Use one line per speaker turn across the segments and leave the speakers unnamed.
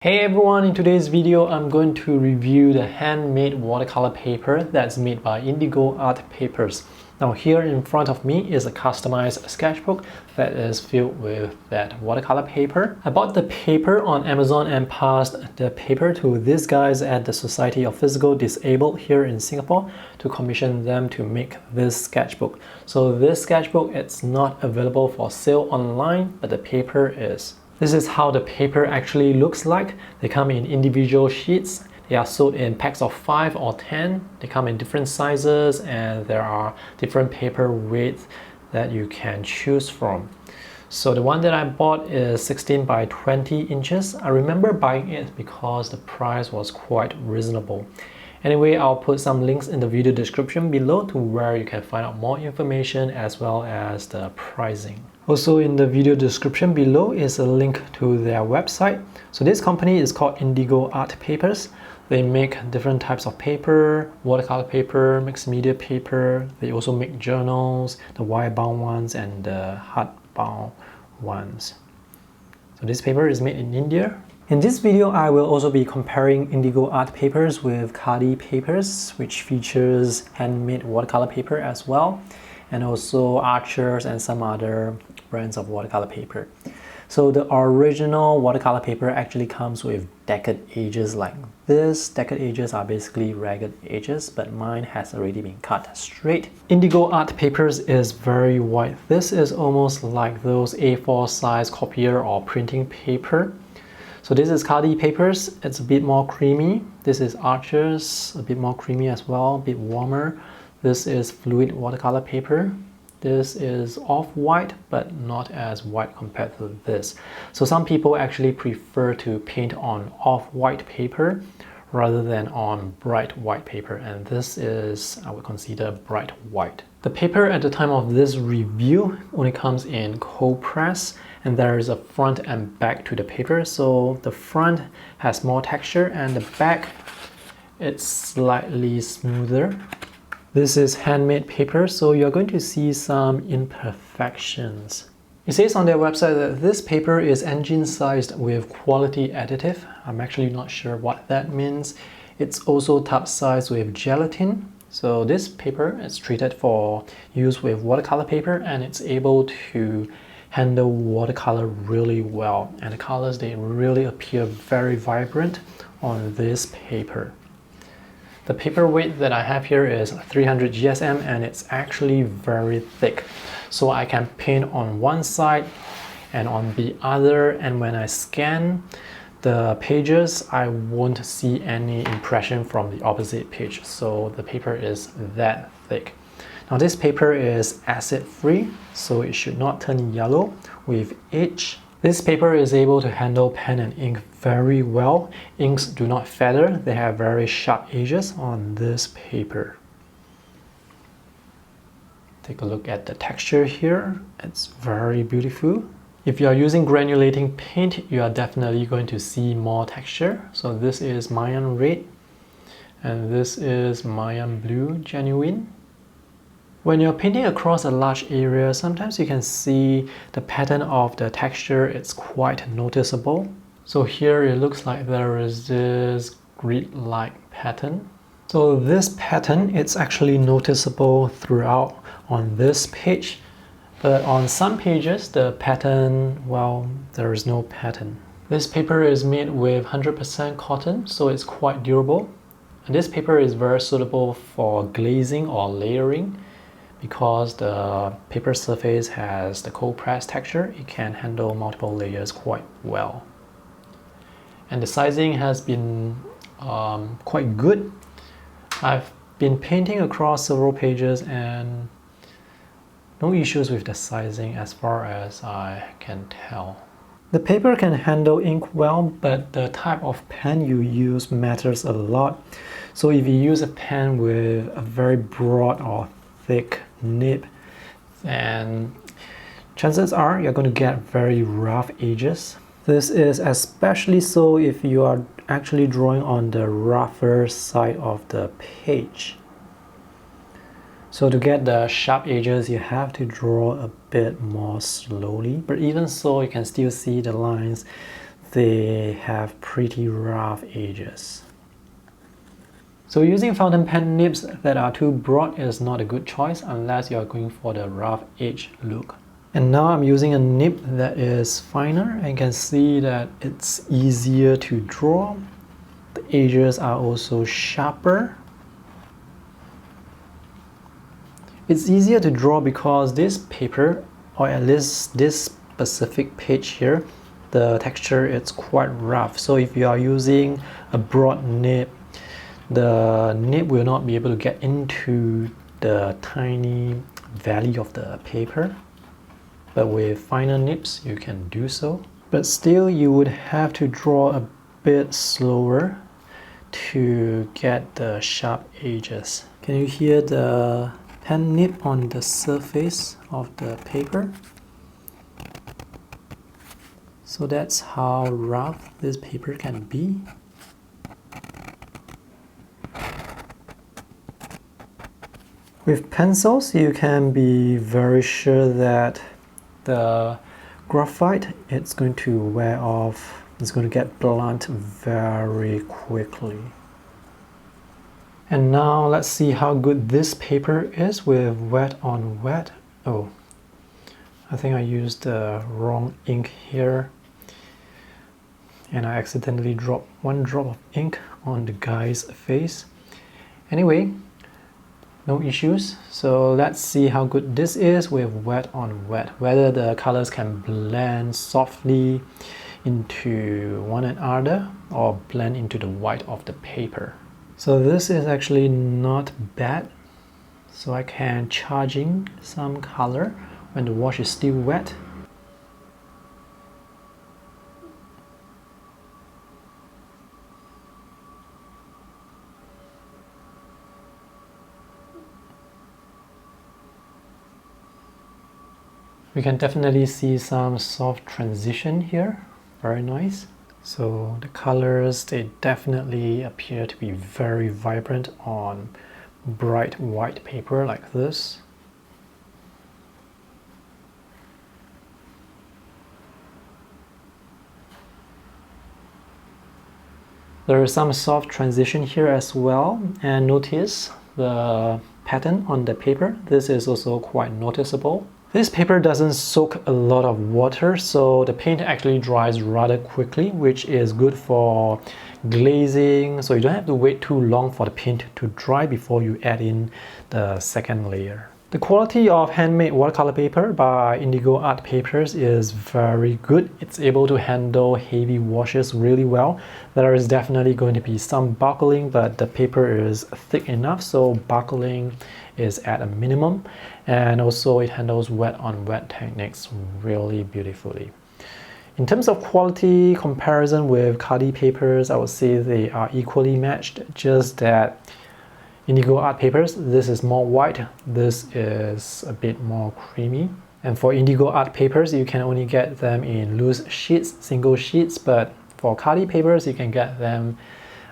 Hey everyone, in today's video I'm going to review the handmade watercolor paper that's made by Indigo Artpapers. Now here in front of me is a customized sketchbook that is filled with that watercolor paper. I bought the paper on Amazon and passed the paper to these guys at the Society of Physical Disabled here in Singapore to commission them to make this sketchbook. So this sketchbook, it's not available for sale online, but the paper is. This is how the paper actually looks like. They come in individual sheets. They are sold in packs of 5 or 10. They come in different sizes and there are different paper weights that you can choose from. So the one that I bought is 16 by 20 inches. I remember buying it because the price was quite reasonable. Anyway, I'll put some links in the video description below to where you can find out more information as well as the pricing. Also in the video description below is a link to their website. So this company is called Indigo Artpapers. They make different types of paper, watercolor paper, mixed media paper. They also make journals, the wire-bound ones and the hard-bound ones. So this paper is made in India. In this video, I will also be comparing Indigo Artpapers with Khadi Papers, which features handmade watercolor paper as well, and also Archers and some other brands of watercolor paper. So the original watercolor paper actually comes with deckled edges like this. Deckled edges are basically ragged edges, but mine has already been cut straight. Indigo Artpapers is very white. This is almost like those A4 size copier or printing paper. So this is Khadi Papers, it's a bit more creamy. This is Archers, a bit more creamy as well, a bit warmer. This is fluid watercolor paper. This is off-white, but not as white compared to this. So some people actually prefer to paint on off-white paper rather than on bright white paper, and this is, I would consider, bright white. The paper at the time of this review only comes in cold press, and there is a front and back to the paper. So the front has more texture and the back it's slightly smoother. This is handmade paper, so you're going to see some imperfections. It says on their website that this paper is engine sized with quality additive. I'm actually not sure what that means. It's also tub sized with gelatin. So this paper is treated for use with watercolor paper and it's able to handle watercolor really well. And the colors, they really appear very vibrant on this paper. The paper weight that I have here is 300 GSM and it's actually very thick. So I can paint on one side and on the other, and when I scan the pages, I won't see any impression from the opposite page. So the paper is that thick. Now this paper is acid free, so it should not turn yellow with age. This paper is able to handle pen and ink very well. Inks do not feather, they have very sharp edges on this paper. Take a look at the texture here, it's very beautiful. If you are using granulating paint, you are definitely going to see more texture. So this is Mayan Red and this is Mayan Blue Genuine. When you're painting across a large area, sometimes you can see the pattern of the texture, it's quite noticeable. So here it looks like there is this grid-like pattern. So this pattern, it's actually noticeable throughout on this page. But on some pages, the pattern, well, there is no pattern. This paper is made with 100% cotton, so it's quite durable. And this paper is very suitable for glazing or layering. Because the paper surface has the cold press texture, it can handle multiple layers quite well. And the sizing has been quite good. I've been painting across several pages and no issues with the sizing as far as I can tell. The paper can handle ink well, but the type of pen you use matters a lot. So if you use a pen with a very broad or thick nib, and chances are you're going to get very rough edges. This is especially so if you are actually drawing on the rougher side of the page. So to get the sharp edges, you have to draw a bit more slowly, but even so you can still see the lines they have pretty rough edges. So using fountain pen nibs that are too broad is not a good choice unless you are going for the rough edge look. And now I'm using a nib that is finer, and you can see that it's easier to draw. The edges are also sharper. It's easier to draw because this paper, or at least this specific page here, the texture is quite rough. So if you are using a broad nib, the nib will not be able to get into the tiny valley of the paper. But with finer nibs, you can do so. But still, you would have to draw a bit slower to get the sharp edges. Can you hear the pen nib on the surface of the paper? So that's how rough this paper can be. With pencils, you can be very sure that the graphite, it's going to wear off, it's going to get blunt very quickly. And now let's see how good this paper is with wet on wet. Oh, I think I used the wrong ink here, and I accidentally dropped one drop of ink on the guy's face. Anyway, no issues. So let's see how good this is with wet on wet, whether the colors can blend softly into one another or blend into the white of the paper. So this is actually not bad. So I can charge in some color when the wash is still wet. We can definitely see some soft transition here, very nice. So the colors, they definitely appear to be very vibrant on bright white paper like this. There is some soft transition here as well, and notice the pattern on the paper. This is also quite noticeable. This paper doesn't soak a lot of water, so the paint actually dries rather quickly, which is good for glazing, so you don't have to wait too long for the paint to dry before you add in the second layer. The quality of handmade watercolor paper by Indigo Artpapers is very good. It's able to handle heavy washes really well. There is definitely going to be some buckling, but the paper is thick enough, so buckling is at a minimum. And also it handles wet on wet techniques really beautifully. In terms of quality comparison with khadi papers, I would say they are equally matched, just that Indigo Artpapers, this is more white, this is a bit more creamy. And for Indigo Artpapers, you can only get them in loose sheets, single sheets, but for khadi papers, you can get them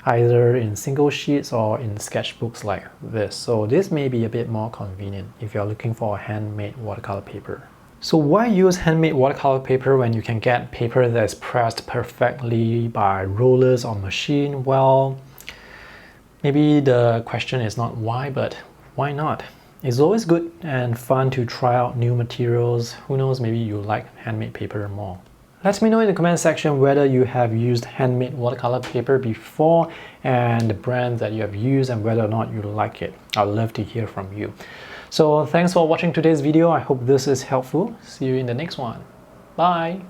either in single sheets or in sketchbooks like this. So this may be a bit more convenient if you're looking for a handmade watercolor paper. So why use handmade watercolor paper when you can get paper that's pressed perfectly by rollers or machine? Well, maybe the question is not why, but why not? It's always good and fun to try out new materials. Who knows, maybe you like handmade paper more. Let me know in the comment section whether you have used handmade watercolor paper before and the brand that you have used and whether or not you like it. I'd love to hear from you. So thanks for watching today's video. I hope this is helpful. See you in the next one. Bye!